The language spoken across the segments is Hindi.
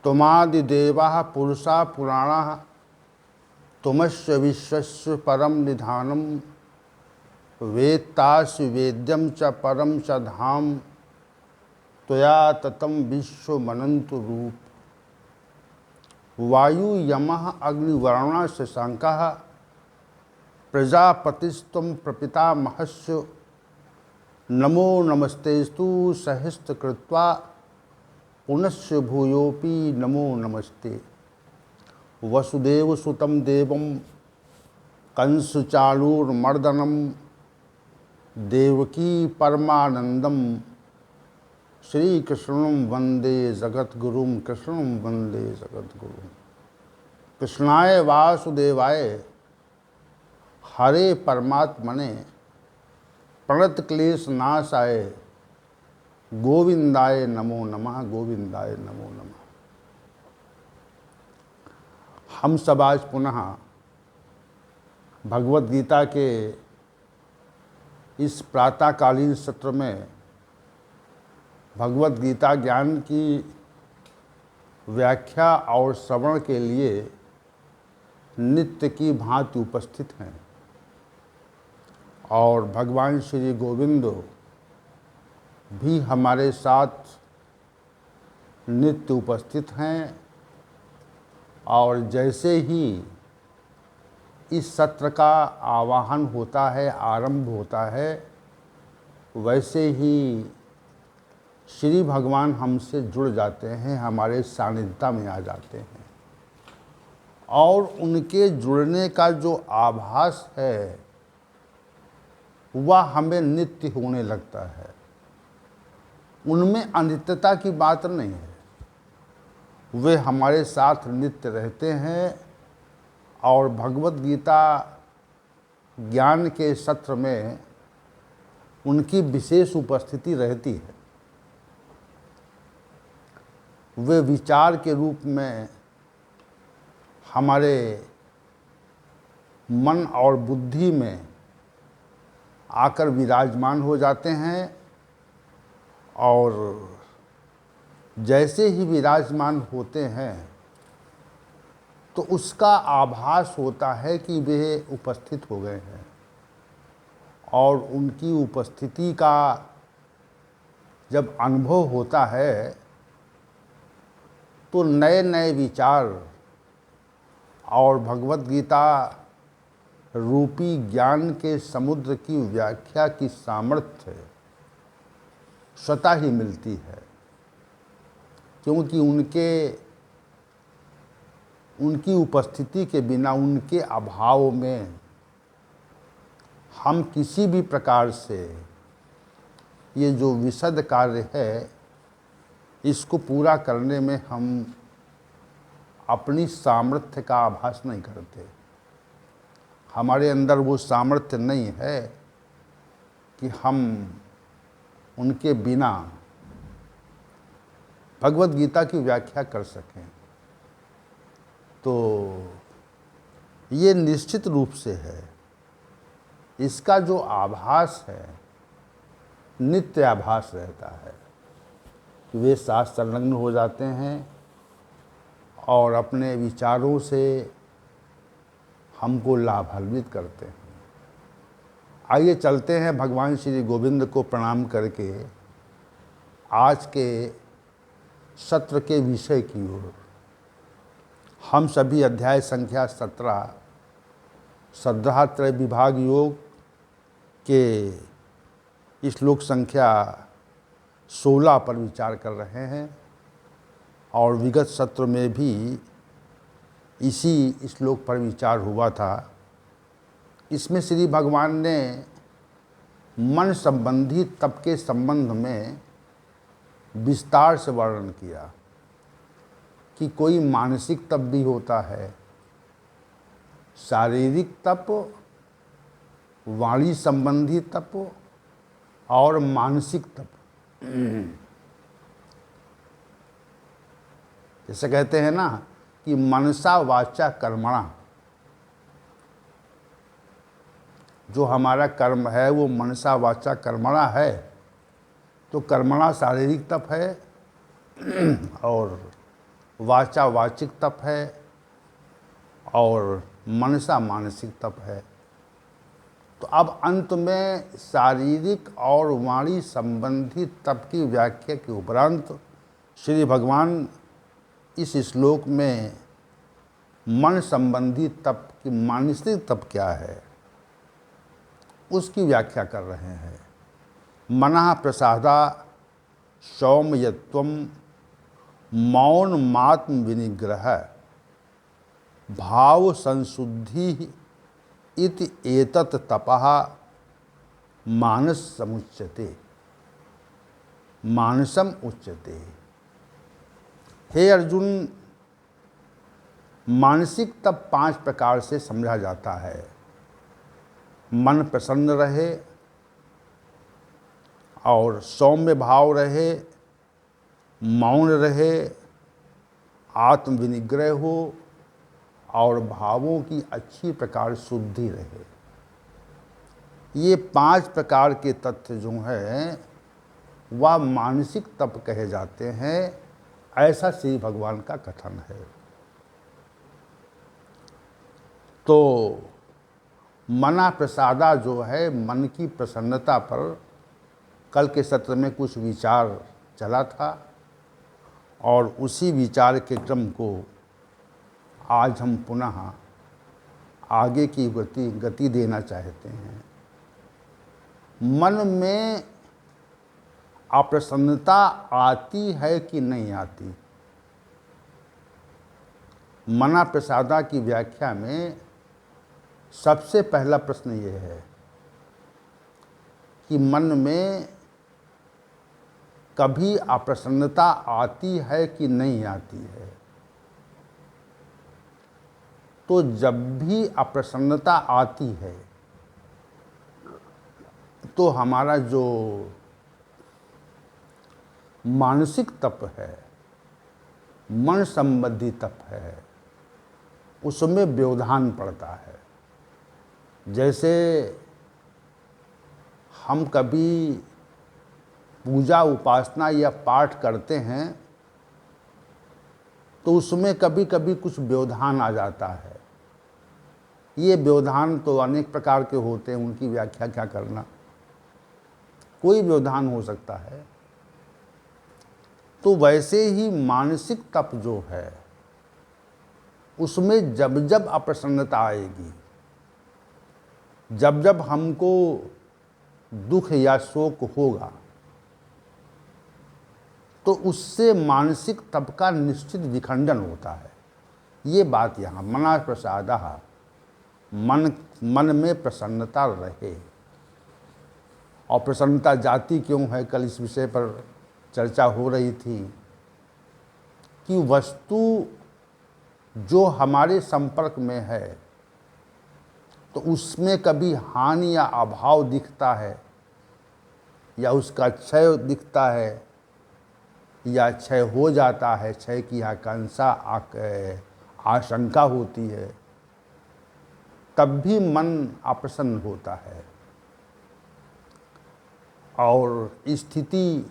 तुमादिदेवाः पुरुषा पुराणाः तुमस्य विश्वस्य परम निधानम वेत्तासि वेद्यम च परम च धाम त्वया ततम विश्वमनंत रूप। वायु यमः अग्निवर्णा शशांकः प्रजापतिस्त्वं प्रपितामहस्य नमो नमस्तेस्तु सहस्रकृत्वा पुनश्च भूयोऽपि नमो नमस्ते। वसुदेवसुतं देवं कंसचाणूरमर्दनं देवकी परमानंदम श्रीकृष्णं वंदे जगद्गुरुं कृष्णं वंदे जगद्गुरुं। कृष्णाय वासुदेवाय हरे परमात्मने प्रणत क्लेश नाशाय गोविंदाय नमो नमः, गोविंदाय नमो नमः। हम सब आज पुनः भगवत गीता के इस प्रातःकालीन सत्र में भगवत गीता ज्ञान की व्याख्या और श्रवण के लिए नित्य की भांति उपस्थित हैं और भगवान श्री गोविंद भी हमारे साथ नित्य उपस्थित हैं। और जैसे ही इस सत्र का आवाहन होता है, आरंभ होता है, वैसे ही श्री भगवान हमसे जुड़ जाते हैं, हमारे सानिध्य में आ जाते हैं और उनके जुड़ने का जो आभास है वह हमें नित्य होने लगता है। उनमें अनित्यता की बात नहीं है, वे हमारे साथ नित्य रहते हैं और भगवत गीता ज्ञान के सत्र में उनकी विशेष उपस्थिति रहती है। वे विचार के रूप में हमारे मन और बुद्धि में आकर विराजमान हो जाते हैं और जैसे ही विराजमान होते हैं तो उसका आभास होता है कि वे उपस्थित हो गए हैं और उनकी उपस्थिति का जब अनुभव होता है तो नए नए विचार और भगवत गीता रूपी ज्ञान के समुद्र की व्याख्या की सामर्थ्य स्वतः ही मिलती है, क्योंकि उनकी उपस्थिति के बिना, उनके अभाव में हम किसी भी प्रकार से ये जो विशद कार्य है इसको पूरा करने में हम अपनी सामर्थ्य का आभास नहीं करते। हमारे अंदर वो सामर्थ्य नहीं है कि हम उनके बिना भगवत गीता की व्याख्या कर सकें। तो ये निश्चित रूप से है, इसका जो आभास है नित्य आभास रहता है कि वे साथ संलग्न हो जाते हैं और अपने विचारों से हमको लाभान्वित करते हैं। आइए चलते हैं भगवान श्री गोविंद को प्रणाम करके आज के सत्र के विषय की ओर। हम सभी अध्याय संख्या 17 श्रद्धात्रय विभाग योग के श्लोक संख्या 16 पर विचार कर रहे हैं और विगत सत्र में भी इसी श्लोक पर विचार हुआ था। इसमें श्री भगवान ने मन संबंधी तप के संबंध में विस्तार से वर्णन किया कि कोई मानसिक तप भी होता है, शारीरिक तप, वाणी संबंधी तप और मानसिक तप। जैसे कहते हैं ना कि मनसा वाचा कर्मणा, जो हमारा कर्म है वो मनसा वाचा कर्मणा है। तो कर्मणा शारीरिक तप है और वाचा वाचिक तप है और मनसा मानसिक तप है। तो अब अंत में शारीरिक और वाणी संबंधी तप की व्याख्या के उपरांत श्री भगवान इस श्लोक में मन संबंधी तप की मानसिक तप क्या है उसकी व्याख्या कर रहे हैं। मनः प्रसादा सौम्यत्वम मौन मात्म विनिग्रह भाव संशुद्धि इति एतत् तपः मानस समुच्यते मानसम उच्यते। हे अर्जुन, मानसिक तप 5 प्रकार से समझा जाता है। मन प्रसन्न रहे और सौम्य भाव रहे, मौन रहे, आत्म विनिग्रह हो और भावों की अच्छी प्रकार शुद्धि रहे। ये 5 प्रकार के तथ्य जो हैं वह मानसिक तप कहे जाते हैं, ऐसा श्री भगवान का कथन है। तो मना प्रसादा जो है, मन की प्रसन्नता पर कल के सत्र में कुछ विचार चला था और उसी विचार के क्रम को आज हम पुनः आगे की गति देना चाहते हैं। मन में अप्रसन्नता आती है कि नहीं आती? मना प्रसादा की व्याख्या में सबसे पहला प्रश्न ये है कि मन में कभी अप्रसन्नता आती है कि नहीं आती है। तो जब भी अप्रसन्नता आती है तो हमारा जो मानसिक तप है, मन संबंधी तप है, उसमें व्यवधान पड़ता है। जैसे हम कभी पूजा उपासना या पाठ करते हैं तो उसमें कभी कभी कुछ व्यवधान आ जाता है। ये व्यवधान तो अनेक प्रकार के होते हैं, उनकी व्याख्या क्या करना, कोई व्यवधान हो सकता है। तो वैसे ही मानसिक तप जो है उसमें जब जब अप्रसन्नता आएगी, जब जब हमको दुख या शोक होगा, तो उससे मानसिक तप का निश्चित विखंडन होता है। ये बात यहाँ मना प्रसादः, मन में प्रसन्नता रहे। और प्रसन्नता जाती क्यों है, कल इस विषय पर चर्चा हो रही थी कि वस्तु जो हमारे संपर्क में है तो उसमें कभी हानि या अभाव दिखता है या उसका क्षय दिखता है या क्षय हो जाता है, क्षय की आकांक्षा आशंका होती है, तब भी मन अप्रसन्न होता है। और स्थिति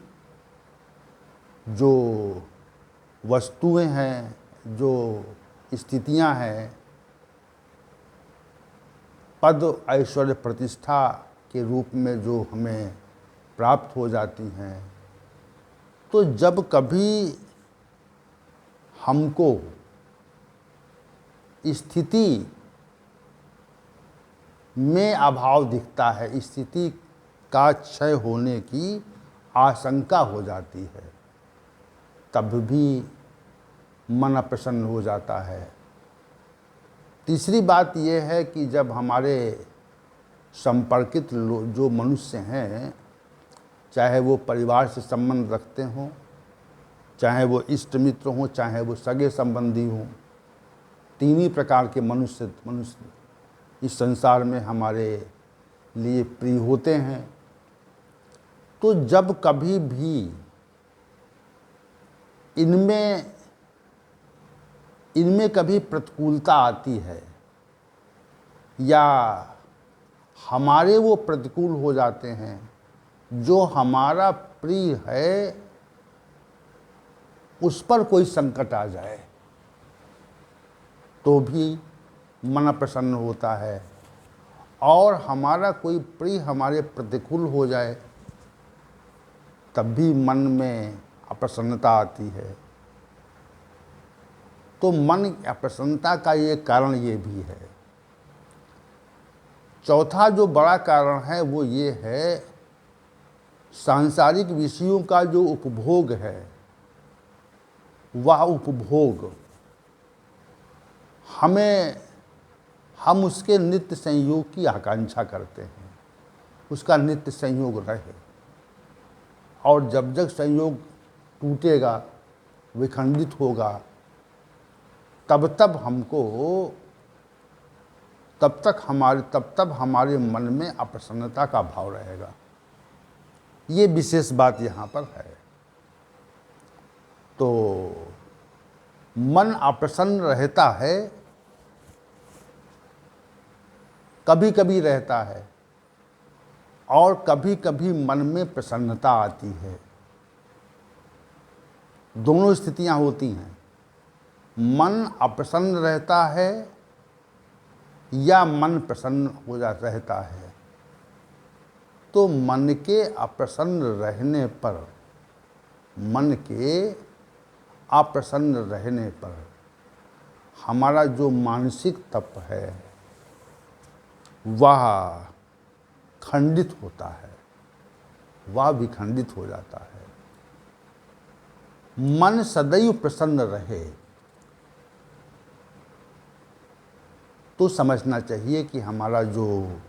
जो वस्तुएं हैं, जो स्थितियां हैं, पद ऐश्वर्य प्रतिष्ठा के रूप में जो हमें प्राप्त हो जाती हैं, तो जब कभी हमको स्थिति में अभाव दिखता है, स्थिति का क्षय होने की आशंका हो जाती है, तब भी मन अप्रसन्न हो जाता है। तीसरी बात यह है कि जब हमारे संपर्कित जो मनुष्य हैं, चाहे वो परिवार से संबंध रखते हों, चाहे वो इष्ट मित्र हों, चाहे वो सगे संबंधी हों, 3 ही प्रकार के मनुष्य इस संसार में हमारे लिए प्रिय होते हैं। तो जब कभी भी इनमें कभी प्रतिकूलता आती है या हमारे वो प्रतिकूल हो जाते हैं, जो हमारा प्रिय है उस पर कोई संकट आ जाए तो भी मन प्रसन्न होता है, और हमारा कोई प्रिय हमारे प्रतिकूल हो जाए तब भी मन में अप्रसन्नता आती है। तो मन अप्रसन्नता का ये कारण ये भी है। चौथा जो बड़ा कारण है वो ये है, सांसारिक विषयों का जो उपभोग है, वह उपभोग हम उसके नित्य संयोग की आकांक्षा करते हैं, उसका नित्य संयोग रहे। और जब जब संयोग टूटेगा, विखंडित होगा, तब तब हमारे मन में अप्रसन्नता का भाव रहेगा। ये विशेष बात यहाँ पर है। तो मन अप्रसन्न रहता है, कभी कभी रहता है, और कभी कभी मन में प्रसन्नता आती है। दोनों स्थितियाँ होती हैं। मन अप्रसन्न रहता है या मन प्रसन्न हो जा रहता है। तो मन के अप्रसन्न रहने पर हमारा जो मानसिक तप है वह खंडित होता है, वह विखंडित हो जाता है। मन सदैव प्रसन्न रहे तो समझना चाहिए कि हमारा जो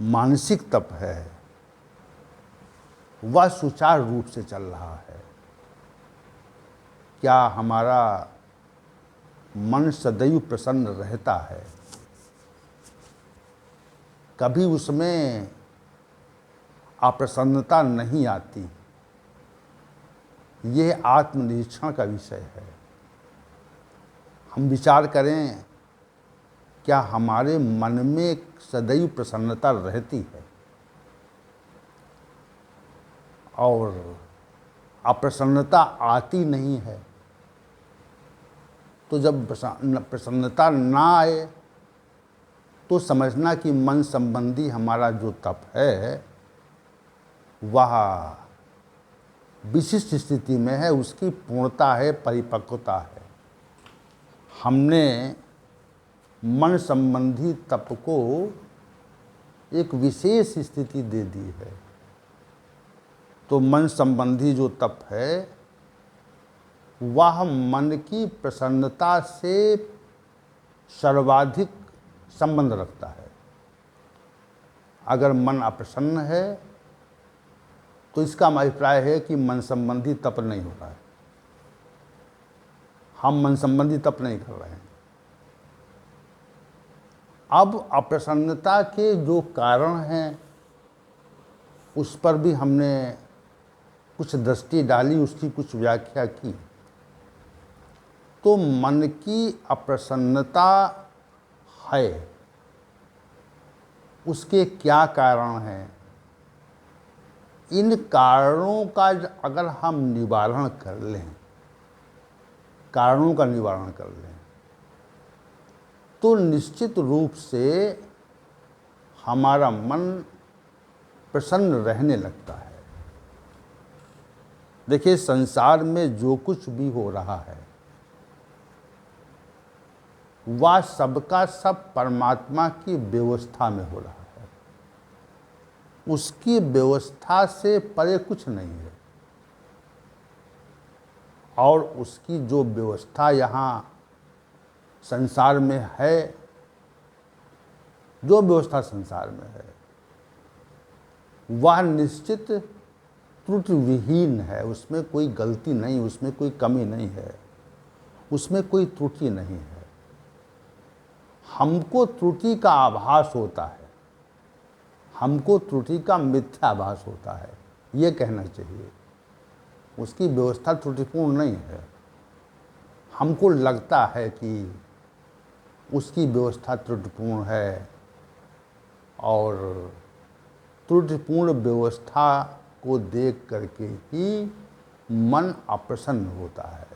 मानसिक तप है वह सुचारू रूप से चल रहा है। क्या हमारा मन सदैव प्रसन्न रहता है? कभी उसमें अप्रसन्नता नहीं आती? यह आत्मनिरीक्षण का विषय है। हम विचार करें, क्या हमारे मन में सदैव प्रसन्नता रहती है और अप्रसन्नता आती नहीं है? तो जब प्रसन्नता ना आए तो समझना कि मन संबंधी हमारा जो तप है वह विशिष्ट स्थिति में है, उसकी पूर्णता है, परिपक्वता है। हमने मन संबंधी तप को एक विशेष स्थिति दे दी है। तो मन संबंधी जो तप है वह मन की प्रसन्नता से सर्वाधिक संबंध रखता है। अगर मन अप्रसन्न है तो इसका अभिप्राय है कि मन संबंधी तप नहीं हो रहा है, हम मन संबंधी तप नहीं कर रहे हैं। अब अप्रसन्नता के जो कारण हैं उस पर भी हमने कुछ दृष्टि डाली, उसकी कुछ व्याख्या की। तो मन की अप्रसन्नता है, उसके क्या कारण हैं? इन कारणों का अगर हम निवारण कर लें, कारणों का निवारण कर लें, तो निश्चित रूप से हमारा मन प्रसन्न रहने लगता है। देखिए, संसार में जो कुछ भी हो रहा है वह सबका सब परमात्मा की व्यवस्था में हो रहा है। उसकी व्यवस्था से परे कुछ नहीं है। और उसकी जो व्यवस्था यहाँ संसार में है, जो व्यवस्था संसार में है वह निश्चित त्रुटि विहीन है। उसमें कोई गलती नहीं, उसमें कोई कमी नहीं है, उसमें कोई त्रुटि नहीं है। हमको त्रुटि का आभास होता है, हमको त्रुटि का मिथ्या आभास होता है, ये कहना चाहिए। उसकी व्यवस्था त्रुटिपूर्ण नहीं है। हमको लगता है कि उसकी व्यवस्था त्रुटिपूर्ण है, और त्रुटिपूर्ण व्यवस्था को देख करके ही मन अप्रसन्न होता है।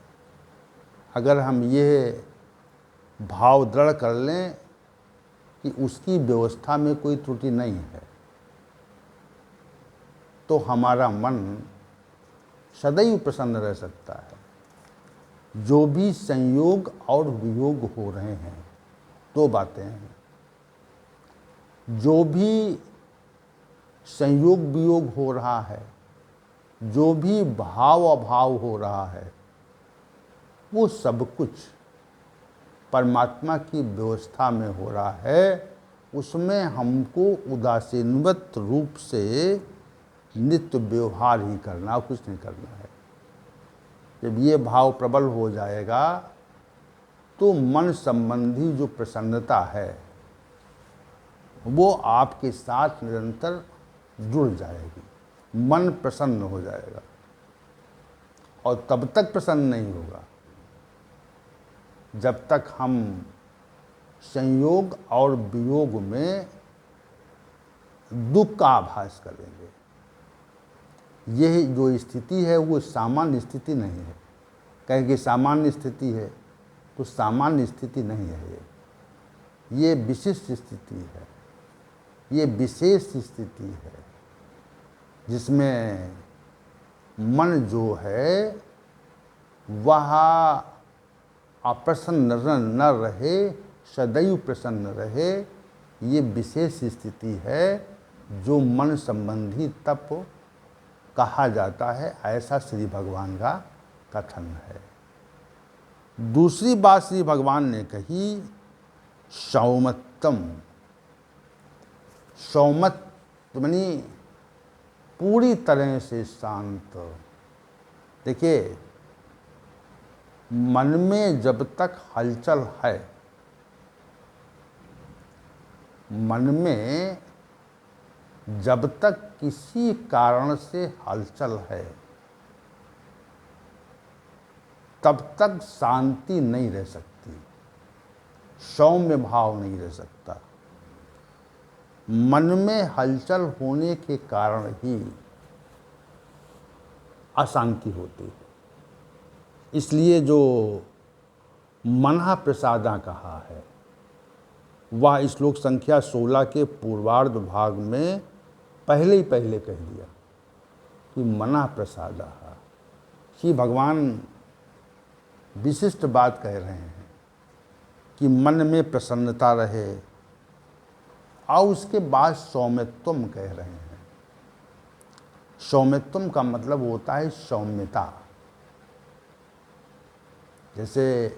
अगर हम ये भाव दृढ़ कर लें कि उसकी व्यवस्था में कोई त्रुटि नहीं है, तो हमारा मन सदैव प्रसन्न रह सकता है। जो भी संयोग और वियोग हो रहे हैं, दो बातें हैं, जो भी संयोग वियोग हो रहा है, जो भी भाव अभाव हो रहा है, वो सब कुछ परमात्मा की व्यवस्था में हो रहा है। उसमें हमको उदासीनवत रूप से नित्य व्यवहार ही करना, कुछ नहीं करना है। जब ये भाव प्रबल हो जाएगा तो मन संबंधी जो प्रसन्नता है वो आपके साथ निरंतर जुड़ जाएगी। मन प्रसन्न हो जाएगा, और तब तक प्रसन्न नहीं होगा जब तक हम संयोग और वियोग में दुख का आभास करेंगे। यह जो स्थिति है वो सामान्य स्थिति नहीं है। कहें कि सामान्य स्थिति है, तो सामान्य स्थिति नहीं है, ये विशिष्ट स्थिति है, ये विशेष स्थिति है, जिसमें मन जो है वह अप्रसन्न न रहे, सदैव प्रसन्न रहे। ये विशेष स्थिति है जो मन संबंधी तप कहा जाता है, ऐसा श्री भगवान का कथन है। दूसरी बात श्री भगवान ने कही सौमत्तम। सौमत यानी पूरी तरह से शांत। देखिए, मन में जब तक हलचल है, मन में जब तक किसी कारण से हलचल है, तब तक शांति नहीं रह सकती, सौम्य भाव नहीं रह सकता। मन में हलचल होने के कारण ही अशांति होती है। इसलिए जो मनः प्रसादा कहा है, वह श्लोक संख्या 16 के पूर्वार्ध भाग में पहले ही कह दिया कि मनः प्रसादा। श्री भगवान विशिष्ट बात कह रहे हैं कि मन में प्रसन्नता रहे, और उसके बाद सौम्यत्वम कह रहे हैं। सौम्यत्वम का मतलब होता है सौम्यता। जैसे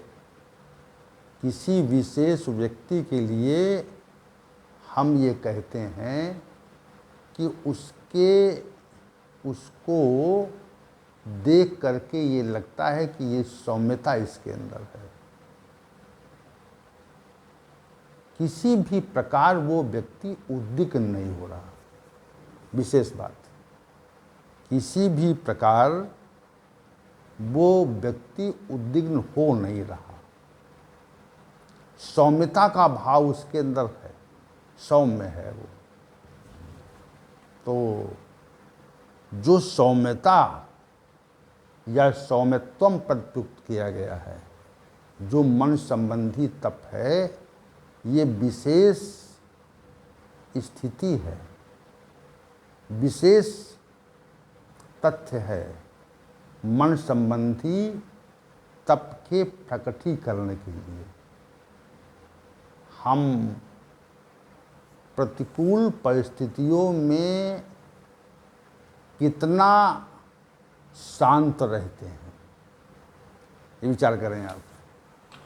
किसी विशेष व्यक्ति के लिए हम ये कहते हैं कि उसको देख करके ये लगता है कि ये सौम्यता इसके अंदर है। किसी भी प्रकार वो व्यक्ति उद्विग्न नहीं हो रहा। विशेष बात, किसी भी प्रकार वो व्यक्ति उद्विग्न हो नहीं रहा। सौम्यता का भाव उसके अंदर है, सौम्य है वो। तो जो सौम्यता या सौम्यत्वम प्रयुक्त किया गया है, जो मन संबंधी तप है, ये विशेष स्थिति है, विशेष तथ्य है मन संबंधी तप के प्रकटीकरण के लिए। हम प्रतिकूल परिस्थितियों में कितना शांत रहते हैं, ये विचार करें आप।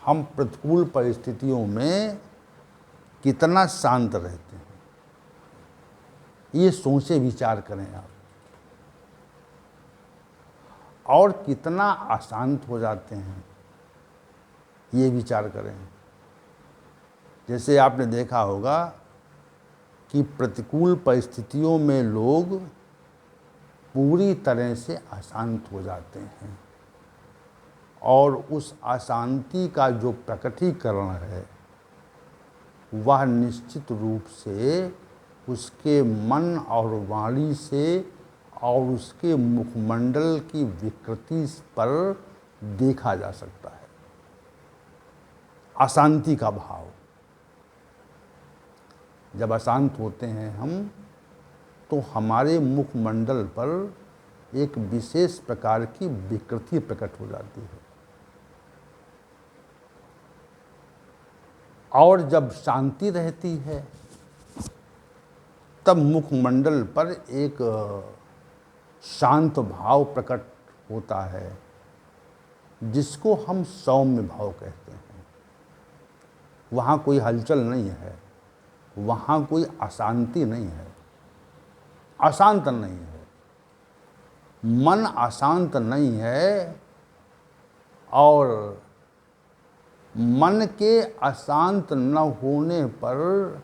हम प्रतिकूल परिस्थितियों में कितना शांत रहते हैं, ये सोचे विचार करें आप। और कितना अशांत हो जाते हैं, ये विचार करें। जैसे आपने देखा होगा कि प्रतिकूल परिस्थितियों में लोग पूरी तरह से अशांत हो जाते हैं, और उस अशांति का जो प्रकटीकरण है वह निश्चित रूप से उसके मन और वाणी से और उसके मुखमंडल की विकृति पर देखा जा सकता है। अशांति का भाव, जब अशांत होते हैं हम तो हमारे मुखमंडल पर एक विशेष प्रकार की विकृति प्रकट हो जाती है, और जब शांति रहती है तब मुखमंडल पर एक शांत भाव प्रकट होता है, जिसको हम सौम्य भाव कहते हैं। वहाँ कोई हलचल नहीं है, वहाँ कोई अशांति नहीं है, अशांत नहीं है, मन अशांत नहीं है, और मन के अशांत न होने पर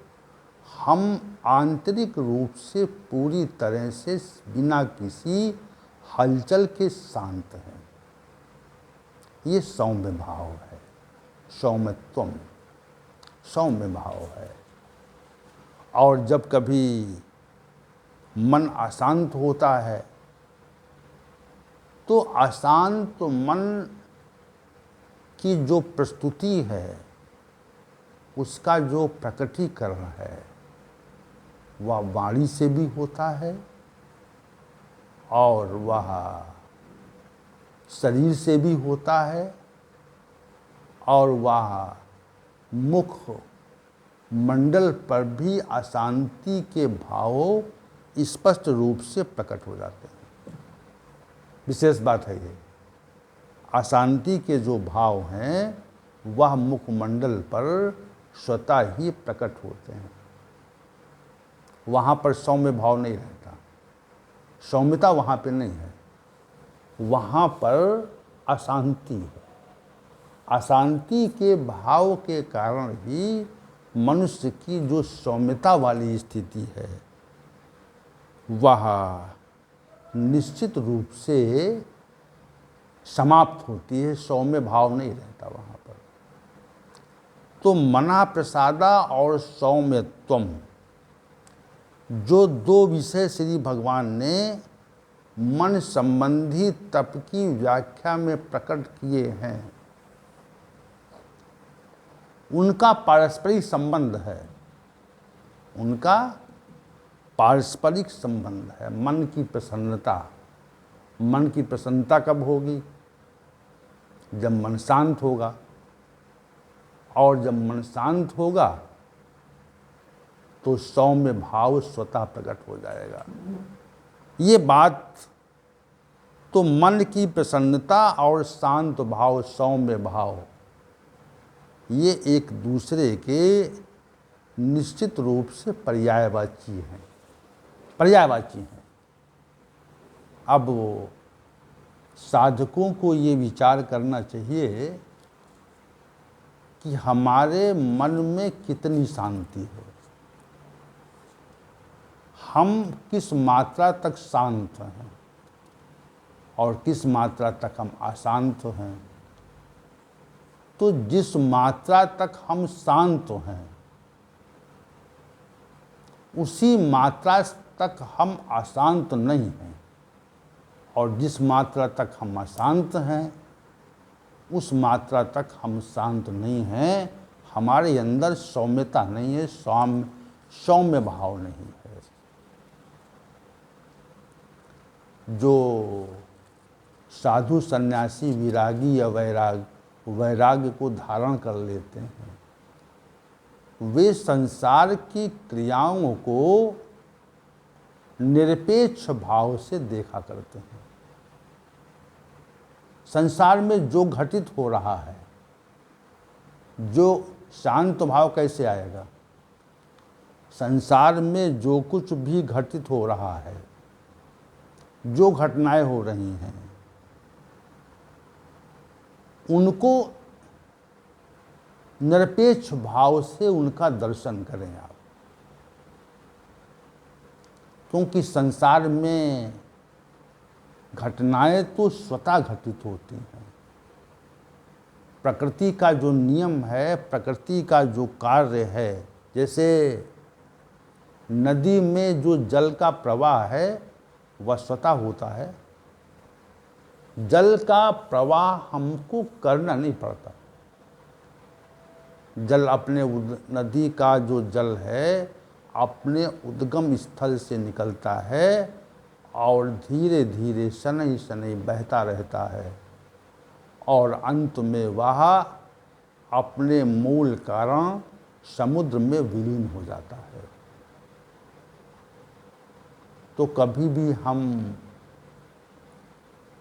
हम आंतरिक रूप से पूरी तरह से बिना किसी हलचल के शांत हैं। ये सौम्य भाव है, सौम्यत्वम, सौम्य भाव है। और जब कभी मन अशांत होता है तो अशांत मन की जो प्रस्तुति है, उसका जो प्रकटीकरण है, वह वाणी से भी होता है और वह शरीर से भी होता है, और वह मुख मंडल पर भी अशांति के भाव स्पष्ट रूप से प्रकट हो जाते हैं। विशेष बात है ये, अशांति के जो भाव हैं वह मुखमंडल पर स्वतः ही प्रकट होते हैं। वहाँ पर सौम्य भाव नहीं रहता, सौम्यता वहाँ पे नहीं है, वहाँ पर अशांति है। अशांति के भाव के कारण ही मनुष्य की जो सौम्यता वाली स्थिति है वह निश्चित रूप से समाप्त होती है, सौम्य भाव नहीं रहता वहाँ पर। तो मना प्रसादा और सौम्यत्वम, जो दो विषय श्री भगवान ने मन संबंधी तप की व्याख्या में प्रकट किए हैं, उनका पारस्परिक संबंध है, उनका पारस्परिक संबंध है। मन की प्रसन्नता, मन की प्रसन्नता कब होगी? जब मन शांत होगा, और जब मन शांत होगा तो सौम्य भाव स्वतः प्रकट हो जाएगा। ये बात तो मन की प्रसन्नता और शांत भाव, सौम्य भाव, ये एक दूसरे के निश्चित रूप से पर्यायवाची हैं, पर्यायवाची हैं। अब साधकों को ये विचार करना चाहिए कि हमारे मन में कितनी शांति है, हम किस मात्रा तक शांत हैं और किस मात्रा तक हम अशांत हैं। तो जिस मात्रा तक हम शांत हैं उसी मात्रा तक हम अशांत नहीं हैं, और जिस मात्रा तक हम अशांत हैं उस मात्रा तक हम शांत नहीं हैं। हमारे अंदर सौम्यता नहीं है, सौम्य भाव नहीं है। जो साधु सन्यासी विरागी या वैराग्य को धारण कर लेते हैं, वे संसार की क्रियाओं को निरपेक्ष भाव से देखा करते हैं। संसार में जो घटित हो रहा है, जो शांत भाव कैसे आएगा? संसार में जो कुछ भी घटित हो रहा है, जो घटनाएं हो रही हैं, उनको निरपेक्ष भाव से उनका दर्शन करें आप। क्योंकि संसार में घटनाएं तो स्वतः घटित होती हैं। प्रकृति का जो नियम है, प्रकृति का जो कार्य है, जैसे नदी में जो जल का प्रवाह है वह स्वतः होता है। जल का प्रवाह हमको करना नहीं पड़ता। जल अपने नदी का जो जल है अपने उद्गम स्थल से निकलता है और धीरे धीरे शनैः शनैः बहता रहता है और अंत में वह अपने मूल कारण समुद्र में विलीन हो जाता है। तो कभी भी हम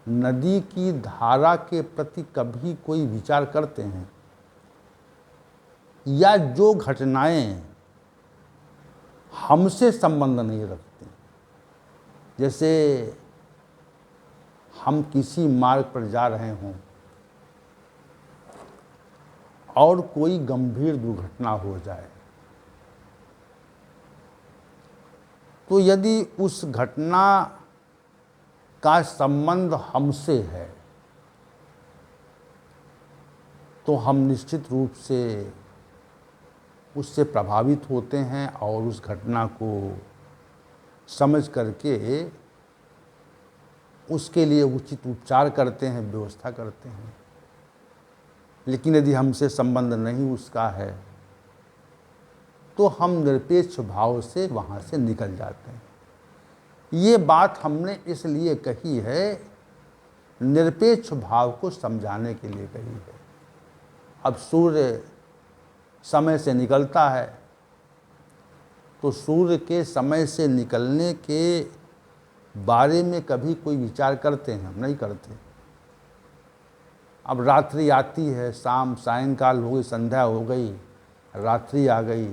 नदी की धारा के प्रति कभी कोई विचार करते हैं, या जो घटनाएं हमसे संबंध नहीं रखती, जैसे हम किसी मार्ग पर जा रहे हों और कोई गंभीर दुर्घटना हो जाए, तो यदि उस घटना का संबंध हमसे है तो हम निश्चित रूप से उससे प्रभावित होते हैं और उस घटना को समझ करके उसके लिए उचित उपचार करते हैं, व्यवस्था करते हैं। लेकिन यदि हमसे संबंध नहीं उसका है तो हम निरपेक्ष भाव से वहाँ से निकल जाते हैं। ये बात हमने इसलिए कही है, निरपेक्ष भाव को समझाने के लिए कही है। अब सूर्य समय से निकलता है तो सूर्य के समय से निकलने के बारे में कभी कोई विचार करते हैं? हम नहीं करते। अब रात्रि आती है, सायंकाल हो गई, संध्या हो गई, रात्रि आ गई,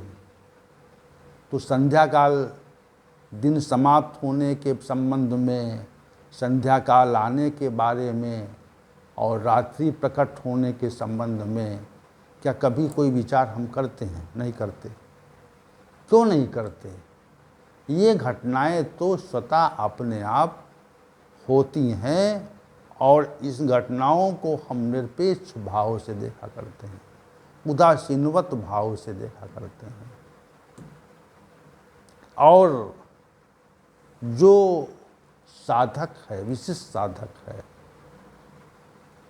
तो संध्या काल दिन समाप्त होने के संबंध में, संध्या काल आने के बारे में और रात्रि प्रकट होने के संबंध में क्या कभी कोई विचार हम करते हैं? नहीं करते। क्यों नहीं करते? ये घटनाएं तो स्वतः अपने आप होती हैं और इस घटनाओं को हम निरपेक्ष भाव से देखा करते हैं, उदासीनवत भाव से देखा करते हैं। और जो साधक है, विशिष्ट साधक है,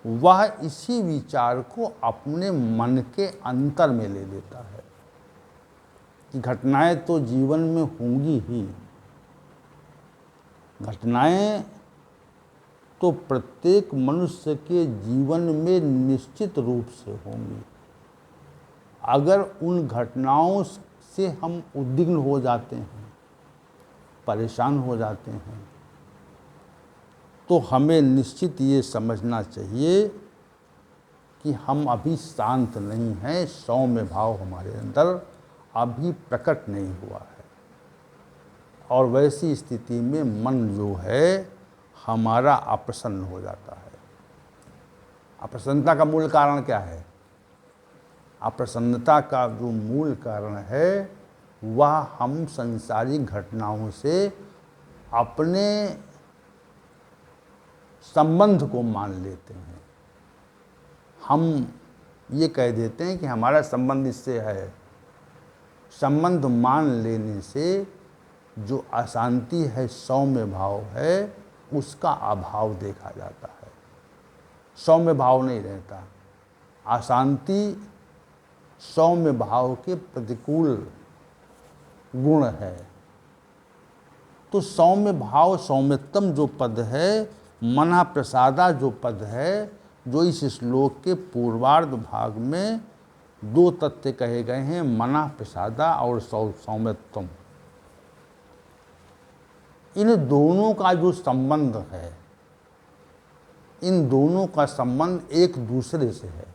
वह इसी विचार को अपने मन के अंतर में ले लेता है कि घटनाएं तो जीवन में होंगी ही, घटनाएं तो प्रत्येक मनुष्य के जीवन में निश्चित रूप से होंगी। अगर उन घटनाओं से हम उद्विग्न हो जाते हैं, परेशान हो जाते हैं, तो हमें निश्चित ये समझना चाहिए कि हम अभी शांत नहीं हैं, सौम्य भाव हमारे अंदर अभी प्रकट नहीं हुआ है। और वैसी स्थिति में मन जो है हमारा अप्रसन्न हो जाता है। अप्रसन्नता का मूल कारण क्या है? अप्रसन्नता का जो मूल कारण है वह हम संसारिक घटनाओं से अपने संबंध को मान लेते हैं। हम ये कह देते हैं कि हमारा संबंध इससे है। संबंध मान लेने से जो अशांति है, सौम्य भाव है, उसका अभाव देखा जाता है। सौम्य भाव नहीं रहता। अशांति सौम्य भाव के प्रतिकूल गुण है। तो सौम्य भाव, सौम्यतम जो पद है, मना प्रसादा जो पद है, जो इस श्लोक के पूर्वार्ध भाग में दो तथ्य कहे गए हैं, मना प्रसादा और सौम्यत्वम। इन दोनों का जो संबंध है, इन दोनों का संबंध एक दूसरे से है।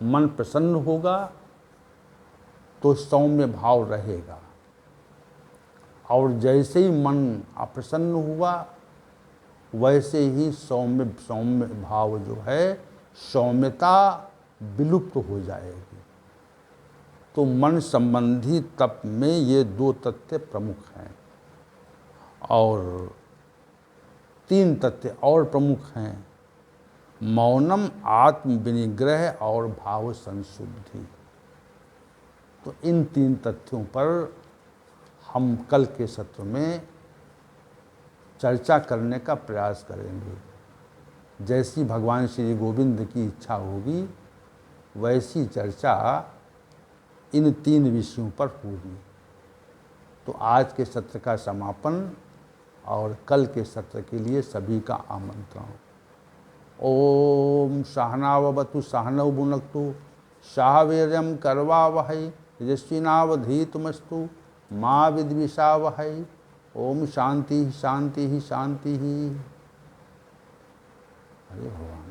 मन प्रसन्न होगा तो सौम्य भाव रहेगा, और जैसे ही मन अप्रसन्न हुआ वैसे ही सौम्य भाव जो है, सौम्यता विलुप्त हो जाएगी। तो मन संबंधी तप में ये दो तथ्य प्रमुख हैं, और तीन तथ्य और प्रमुख हैं, मौनम, आत्म विनिग्रह और भाव संशुद्धि। तो इन तीन तथ्यों पर हम कल के सत्र में चर्चा करने का प्रयास करेंगे। जैसी भगवान श्री गोविंद की इच्छा होगी वैसी चर्चा इन 3 विषयों पर होगी। तो आज के सत्र का समापन और कल के सत्र के लिए सभी का आमंत्रण। ओम सहनावतु सहनौ भुनक्तु सह वीर्यं करवावहै तेजस्विनावधीतमस्तु मां विद्विषावहै। ओम शांति शांति शांति। हरे भगवान।